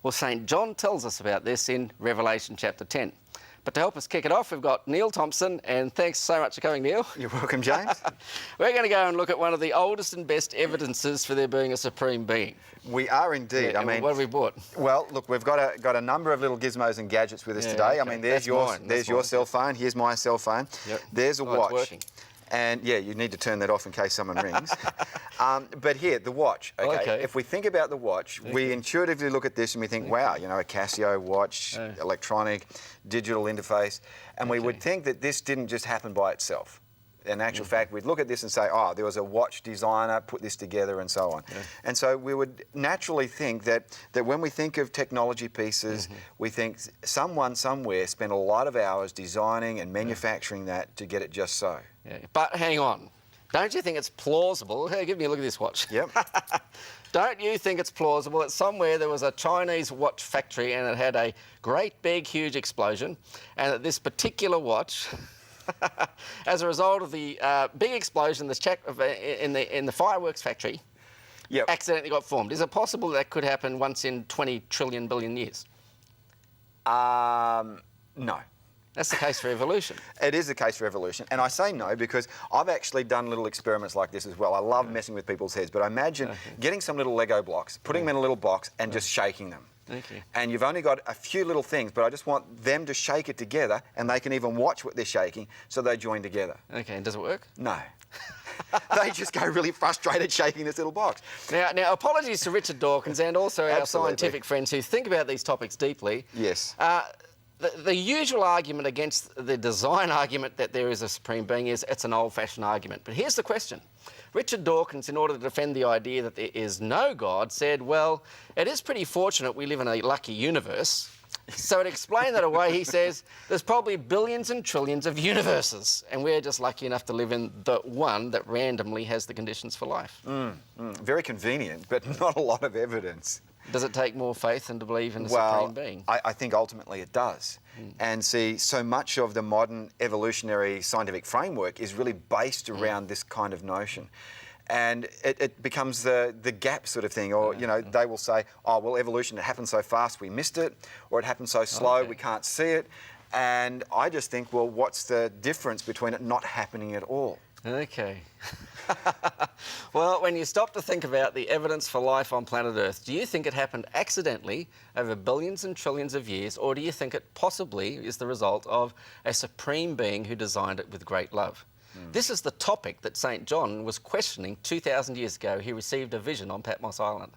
Well, St. John tells us about this in Revelation chapter 10. But to help us kick it off, we've got Neil Thompson, and thanks so much for coming, Neil. You're welcome, James. We're going to go and look at one of the oldest and best evidences for there being a supreme being. We are indeed. Yeah, I mean, what have we bought? Well, look, we've got a number of little gizmos and gadgets with us today. Okay. I mean, there's your cell phone. Here's my cell phone. Yep. There's a watch. It's working. And yeah, you need to turn that off in case someone rings. But here, the watch. Okay. If we think about the watch, we intuitively look at this and we think, wow, you know, a Casio watch, electronic, digital interface, and we would think that this didn't just happen by itself. In actual fact, we'd look at this and say, oh, there was a watch designer, put this together and so on. And so we would naturally think that when we think of technology pieces, we think someone somewhere spent a lot of hours designing and manufacturing that to get it just so. Yeah. But hang on, don't you think it's plausible? Hey, give me a look at this watch. Yep. Don't you think it's plausible that somewhere there was a Chinese watch factory and it had a great big huge explosion, and that this particular watch as a result of the big explosion in the fireworks factory, accidentally got formed? Is it possible that could happen once in 20 trillion billion years? No. That's the case for evolution. It is the case for evolution. And I say no because I've actually done little experiments like this as well. I love messing with people's heads, but imagine getting some little Lego blocks, putting them in a little box and just shaking them. And you've only got a few little things, but I just want them to shake it together, and they can even watch what they're shaking, so they join together. Okay, and does it work? No. They just go really frustrated shaking this little box. Now, apologies to Richard Dawkins and also our Absolutely. scientific friends who think about these topics deeply. Yes. The usual argument against the design argument that there is a supreme being is it's an old-fashioned argument. But here's the question. Richard Dawkins, in order to defend the idea that there is no God, said, well, it is pretty fortunate we live in a lucky universe. So to explain that away, he says, there's probably billions and trillions of universes, and we're just lucky enough to live in the one that randomly has the conditions for life. Very convenient, but not a lot of evidence. Does it take more faith than to believe in a supreme being? I think ultimately it does. And see, so much of the modern evolutionary scientific framework is really based around this kind of notion. And it becomes the gap sort of thing, or, you know, they will say, oh, well, evolution, it happened so fast we missed it, or it happened so slow we can't see it. And I just think, well, what's the difference between it not happening at all? Okay. Well, when you stop to think about the evidence for life on planet Earth, do you think it happened accidentally over billions and trillions of years, or do you think it possibly is the result of a supreme being who designed it with great love? This is the topic that St. John was questioning 2,000 years ago. He received a vision on Patmos Island.